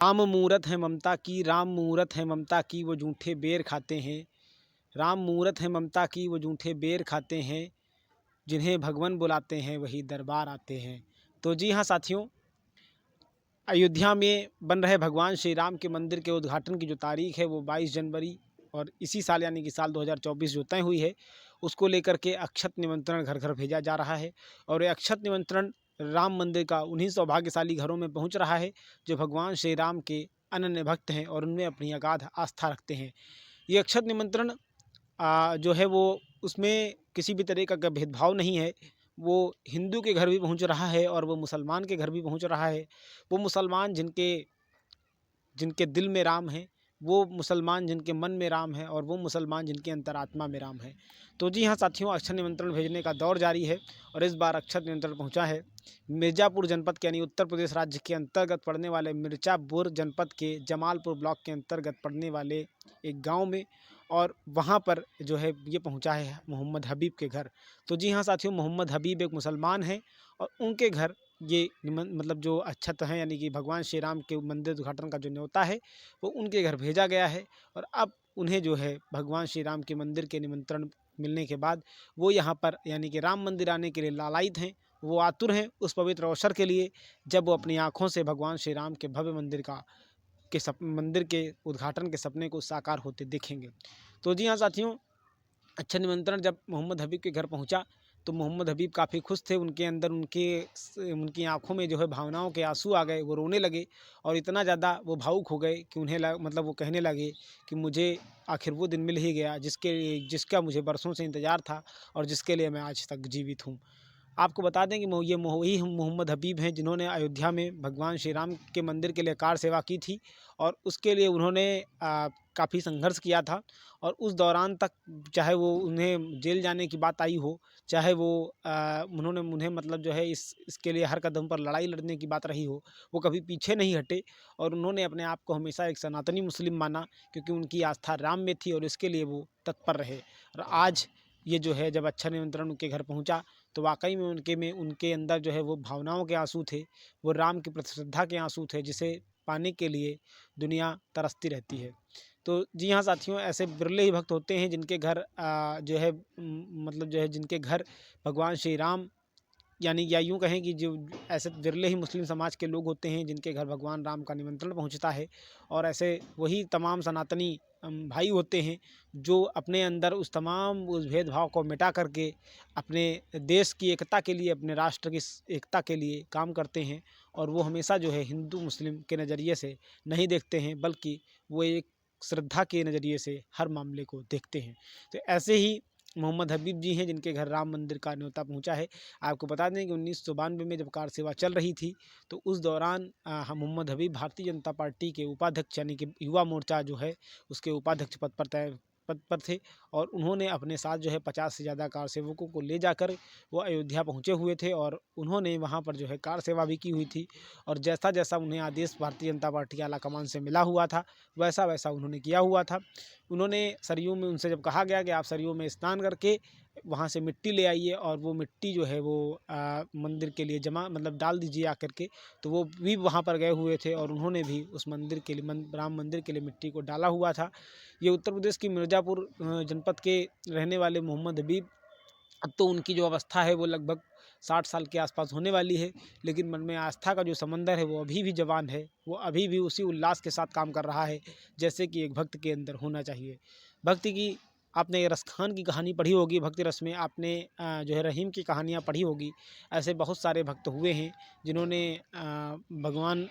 राम मूरत है ममता की, राम मूरत है ममता की, वो जूठे बेर खाते हैं। राम मूरत है ममता की, वो जूठे बेर खाते हैं। जिन्हें भगवान बुलाते हैं वही दरबार आते हैं। तो जी हाँ साथियों, अयोध्या में बन रहे भगवान श्री राम के मंदिर के उद्घाटन की जो तारीख है वो 22 जनवरी और इसी साल यानी कि साल 2024 जो तय हुई है, उसको लेकर के अक्षत निमंत्रण घर घर भेजा जा रहा है। और ये अक्षत निमंत्रण राम मंदिर का उन्हीं सौभाग्यशाली घरों में पहुंच रहा है जो भगवान श्री राम के अनन्य भक्त हैं और उनमें अपनी अगाध आस्था रखते हैं। ये अक्षत निमंत्रण जो है वो उसमें किसी भी तरह का भेदभाव नहीं है। वो हिंदू के घर भी पहुंच रहा है और वो मुसलमान के घर भी पहुंच रहा है। वो मुसलमान जिनके जिनके दिल में राम है, वो मुसलमान जिनके मन में राम है और वो मुसलमान जिनके अंतरात्मा में राम है। तो जी हाँ साथियों, अक्षत निमंत्रण भेजने का दौर जारी है और इस बार अक्षत निमंत्रण पहुंचा है मिर्ज़ापुर जनपद के यानी उत्तर प्रदेश राज्य के अंतर्गत पड़ने वाले मिर्ज़ापुर जनपद के जमालपुर ब्लॉक के अंतर्गत पड़ने वाले एक गाँव में। और वहाँ पर जो है ये पहुँचा है मोहम्मद हबीब के घर। तो जी हाँ साथियों, मोहम्मद हबीब एक मुसलमान हैं और उनके घर ये मतलब जो अक्षत हैं यानी कि भगवान श्री राम के मंदिर उद्घाटन का जो न्योता है वो उनके घर भेजा गया है। और अब उन्हें जो है भगवान श्री राम के मंदिर के निमंत्रण मिलने के बाद वो यहाँ पर यानी कि राम मंदिर आने के लिए लालायित हैं। वो आतुर हैं उस पवित्र अवसर के लिए जब वो अपनी आँखों से भगवान श्री राम के भव्य मंदिर के उद्घाटन के सपने को साकार होते देखेंगे। तो जी हाँ साथियों, अच्छा निमंत्रण जब मोहम्मद हबीब के घर पहुंचा तो मोहम्मद हबीब काफ़ी खुश थे। उनके अंदर उनकी आंखों में जो है भावनाओं के आंसू आ गए, वो रोने लगे और इतना ज़्यादा वो भावुक हो गए कि मतलब वो कहने लगे कि मुझे आखिर वो दिन मिल ही गया जिसका मुझे बरसों से इंतज़ार था और जिसके लिए मैं आज तक जीवित हूँ। आपको बता दें कि ये वही मोहम्मद हबीब हैं जिन्होंने अयोध्या में भगवान श्री राम के मंदिर के लिए कार सेवा की थी और उसके लिए उन्होंने काफ़ी संघर्ष किया था। और उस दौरान तक चाहे वो उन्हें जेल जाने की बात आई हो, चाहे वो उन्हें मतलब जो है इसके लिए हर कदम पर लड़ाई लड़ने की बात रही हो, वो कभी पीछे नहीं हटे और उन्होंने अपने आप को हमेशा एक सनातनी मुस्लिम माना क्योंकि उनकी आस्था राम में थी और इसके लिए वो तत्पर रहे। और आज ये जो है जब अच्छा निमंत्रण उनके घर पहुंचा तो वाकई में उनके अंदर जो है वो भावनाओं के आंसू थे, वो राम की प्रति श्रद्धा के आंसू थे जिसे पाने के लिए दुनिया तरसती रहती है। तो जी हाँ साथियों, ऐसे बिरले ही भक्त होते हैं जिनके घर जो है मतलब जो है जिनके घर भगवान श्री राम यानी या यूँ कहें कि जो ऐसे विरले ही मुस्लिम समाज के लोग होते हैं जिनके घर भगवान राम का निमंत्रण पहुंचता है। और ऐसे वही तमाम सनातनी भाई होते हैं जो अपने अंदर उस भेदभाव को मिटा करके अपने देश की एकता के लिए, अपने राष्ट्र की एकता के लिए काम करते हैं। और वो हमेशा जो है हिंदू मुस्लिम के नज़रिए से नहीं देखते हैं बल्कि वो एक श्रद्धा के नज़रिए से हर मामले को देखते हैं। तो ऐसे ही मोहम्मद हबीब जी हैं जिनके घर राम मंदिर का न्योता पहुंचा है। आपको बता दें कि 1992 में जब कार सेवा चल रही थी तो उस दौरान मोहम्मद हबीब भारतीय जनता पार्टी के उपाध्यक्ष यानी कि युवा मोर्चा जो है उसके उपाध्यक्ष पद पर थे। और उन्होंने अपने साथ जो है 50 से ज़्यादा कार सेवकों को ले जाकर वो अयोध्या पहुँचे हुए थे और उन्होंने वहाँ पर जो है कार सेवा भी की हुई थी। और जैसा जैसा उन्हें आदेश भारतीय जनता पार्टी आला कमान से मिला हुआ था वैसा वैसा उन्होंने किया हुआ था। उन्होंने सरयू में उनसे जब कहा गया कि आप सरयू में स्नान करके वहाँ से मिट्टी ले आइए और वो मिट्टी जो है वो मंदिर के लिए जमा मतलब डाल दीजिए आकर के, तो वो भी वहाँ पर गए हुए थे और उन्होंने भी उस मंदिर के लिए राम मंदिर के लिए मिट्टी को डाला हुआ था। ये उत्तर प्रदेश की मिर्ज़ापुर जनपद के रहने वाले मोहम्मद हबीब, अब तो उनकी जो अवस्था है वो लगभग 60 साल के आसपास होने वाली है, लेकिन मन में आस्था का जो समंदर है वो अभी भी जवान है। वो अभी भी उसी उल्लास के साथ काम कर रहा है जैसे कि एक भक्त के अंदर होना चाहिए। भक्ति की आपने रस खान की कहानी पढ़ी होगी, भक्ति रस में आपने जो है रहीम की कहानियाँ पढ़ी होगी। ऐसे बहुत सारे भक्त हुए हैं जिन्होंने भगवान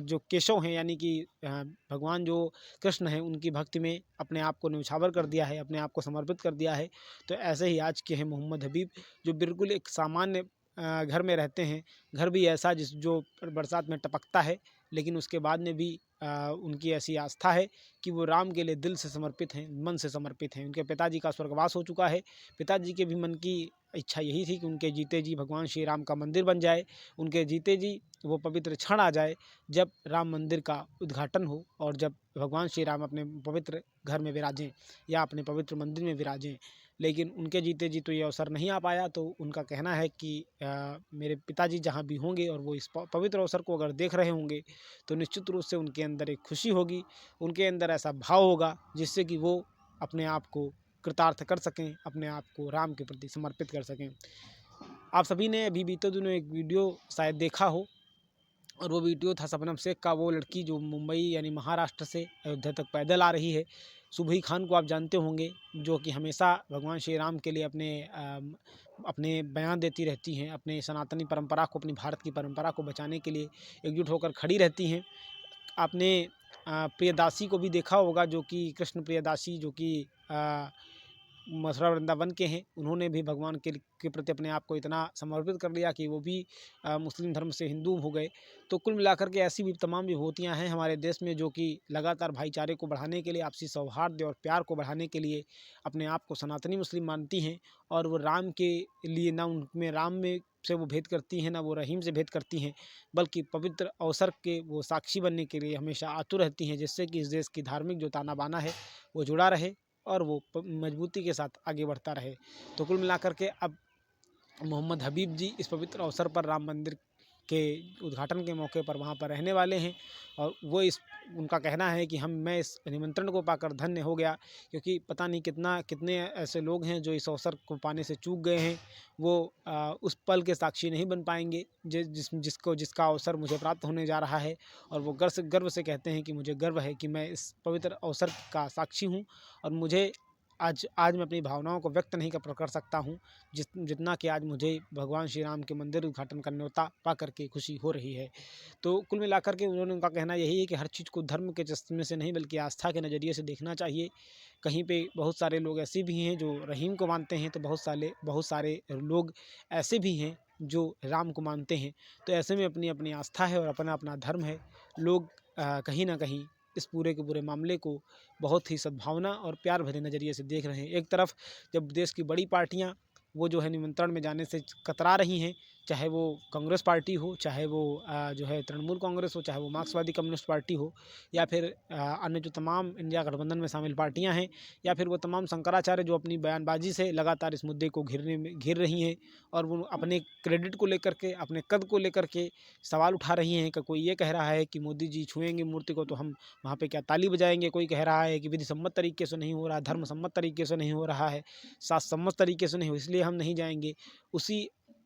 जो केशव हैं यानी कि भगवान जो कृष्ण हैं उनकी भक्ति में अपने आप को न्यौछावर कर दिया है, अपने आप को समर्पित कर दिया है। तो ऐसे ही आज के हैं मोहम्मद हबीब जो बिल्कुल एक सामान्य घर में रहते हैं। घर भी ऐसा जो बरसात में टपकता है, लेकिन उसके बाद में भी उनकी ऐसी आस्था है कि वो राम के लिए दिल से समर्पित हैं, मन से समर्पित हैं। उनके पिताजी का स्वर्गवास हो चुका है। पिताजी के भी मन की इच्छा यही थी कि उनके जीते जी भगवान श्री राम का मंदिर बन जाए, उनके जीते जी वो पवित्र क्षण आ जाए जब राम मंदिर का उद्घाटन हो और जब भगवान श्री राम अपने पवित्र घर में विराजें या अपने पवित्र मंदिर में विराजें। लेकिन उनके जीते जी तो ये अवसर नहीं आ पाया। तो उनका कहना है कि मेरे पिताजी जहाँ भी होंगे और वो इस पवित्र अवसर को अगर देख रहे होंगे तो निश्चित रूप से उनके अंदर एक खुशी होगी, उनके अंदर ऐसा भाव होगा जिससे कि वो अपने आप को कृतार्थ कर सकें, अपने आप को राम के प्रति समर्पित कर सकें। आप सभी ने अभी बीते दिनों एक वीडियो शायद देखा हो, और वो वीडियो था शबनम शेख का। वो लड़की जो मुंबई यानी महाराष्ट्र से अयोध्या तक पैदल आ रही है। सुबही खान को आप जानते होंगे, जो कि हमेशा भगवान श्री राम के लिए अपने बयान देती रहती हैं, अपने सनातनी परंपरा को, अपनी भारत की परंपरा को बचाने के लिए एकजुट होकर खड़ी रहती हैं। आपने प्रियदासी को भी देखा होगा, जो कि कृष्ण प्रियदासी, जो कि मथुरा वृंदावन के हैं। उन्होंने भी भगवान के प्रति अपने आप को इतना समर्पित कर लिया कि वो भी मुस्लिम धर्म से हिंदू हो गए। तो कुल मिलाकर के ऐसी भी तमाम विभूतियाँ हैं हमारे देश में, जो कि लगातार भाईचारे को बढ़ाने के लिए, आपसी सौहार्द और प्यार को बढ़ाने के लिए अपने आप को सनातनी मुस्लिम मानती हैं। और वो राम के लिए ना उनमें राम में से वो भेद करती हैं, ना वो रहीम से भेद करती हैं, बल्कि पवित्र अवसर के वो साक्षी बनने के लिए हमेशा आतुर रहती हैं, जिससे कि इस देश की धार्मिक जो ताना बाना है वो जुड़ा रहे और वो मजबूती के साथ आगे बढ़ता रहे। तो कुल मिलाकर के अब मोहम्मद हबीब जी इस पवित्र अवसर पर राम मंदिर के उद्घाटन के मौके पर वहाँ पर रहने वाले हैं। और वो उनका कहना है कि मैं इस निमंत्रण को पाकर धन्य हो गया, क्योंकि पता नहीं कितने ऐसे लोग हैं जो इस अवसर को पाने से चूक गए हैं। वो उस पल के साक्षी नहीं बन पाएंगे जिसका अवसर मुझे प्राप्त होने जा रहा है। और वो गर्व से कहते हैं कि मुझे गर्व है कि मैं इस पवित्र अवसर का साक्षी हूँ, और मुझे आज मैं अपनी भावनाओं को व्यक्त नहीं कर सकता हूँ जितना कि आज मुझे भगवान श्री राम के मंदिर उद्घाटन का न्योता पा करके खुशी हो रही है। तो कुल मिलाकर के उनका कहना यही है कि हर चीज़ को धर्म के चश्मे से नहीं, बल्कि आस्था के नज़रिए से देखना चाहिए। कहीं पे बहुत सारे लोग ऐसे भी हैं जो रहीम को मानते हैं, तो बहुत सारे लोग ऐसे भी हैं जो राम को मानते हैं। तो ऐसे में अपनी अपनी आस्था है और अपना अपना धर्म है। लोग कहीं ना कहीं इस पूरे के पूरे मामले को बहुत ही सद्भावना और प्यार भरे नज़रिए से देख रहे हैं। एक तरफ जब देश की बड़ी पार्टियां वो जो है निमंत्रण में जाने से कतरा रही हैं, चाहे वो कांग्रेस पार्टी हो, चाहे वो जो है तृणमूल कांग्रेस हो, चाहे वो मार्क्सवादी कम्युनिस्ट पार्टी हो, या फिर अन्य जो तमाम इंडिया गठबंधन में शामिल पार्टियां हैं, या फिर वो तमाम शंकराचार्य जो अपनी बयानबाजी से लगातार इस मुद्दे को घेर रही हैं, और वो अपने क्रेडिट को लेकर के, अपने कद को लेकर के सवाल उठा रही हैं। कि कोई ये कह रहा है कि मोदी जी छुएंगे मूर्ति को तो हम वहाँ पे क्या ताली बजाएंगे, कोई कह रहा है कि विधि सम्मत तरीके से नहीं हो रहा, धर्म सम्मत तरीके से नहीं हो रहा है, शास्त्र सम्मत तरीके से नहीं हो, इसलिए हम नहीं जाएंगे।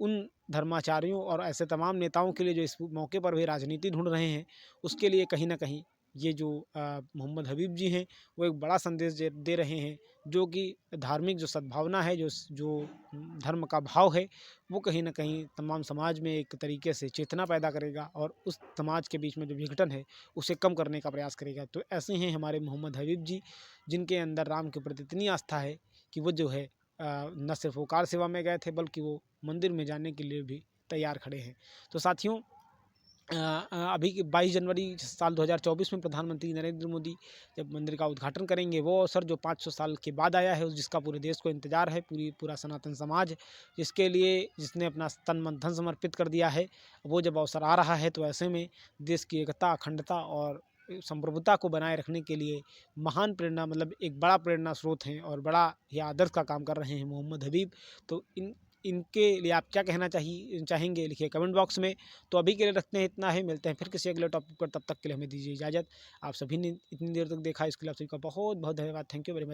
उन धर्माचार्यों और ऐसे तमाम नेताओं के लिए जो इस मौके पर भी राजनीति ढूंढ रहे हैं, उसके लिए कहीं ना कहीं ये जो मोहम्मद हबीब जी हैं वो एक बड़ा संदेश दे रहे हैं, जो कि धार्मिक जो सद्भावना है, जो धर्म का भाव है, वो कहीं ना कहीं तमाम समाज में एक तरीके से चेतना पैदा करेगा और उस समाज के बीच में जो विघटन है उसे कम करने का प्रयास करेगा। तो ऐसे हैं हमारे मोहम्मद हबीब जी, जिनके अंदर राम के प्रति इतनी आस्था है कि वो जो है न सिर्फ वो कार सेवा में गए थे, बल्कि वो मंदिर में जाने के लिए भी तैयार खड़े हैं। तो साथियों, अभी 22 जनवरी साल 2024 में प्रधानमंत्री नरेंद्र मोदी जब मंदिर का उद्घाटन करेंगे, वो अवसर जो 500 साल के बाद आया है, जिसका पूरे देश को इंतजार है, पूरा सनातन समाज जिसने अपना तन मन धन समर्पित कर दिया है, वो जब अवसर आ रहा है, तो ऐसे में देश की एकता, अखंडता और संप्रभुता को बनाए रखने के लिए महान प्रेरणा, मतलब एक बड़ा प्रेरणा स्रोत हैं और बड़ा ही आदर्श का काम कर रहे हैं मोहम्मद हबीब। तो इनके लिए आप क्या कहना चाहेंगे, लिखिए कमेंट बॉक्स में। तो अभी के लिए रखते हैं इतना ही, मिलते हैं फिर किसी अगले टॉपिक पर, तब तक के लिए हमें दीजिए इजाज़त। आप सभी ने इतनी देर तक देखा, इसके लिए आप सभी का बहुत बहुत धन्यवाद। Thank you very much.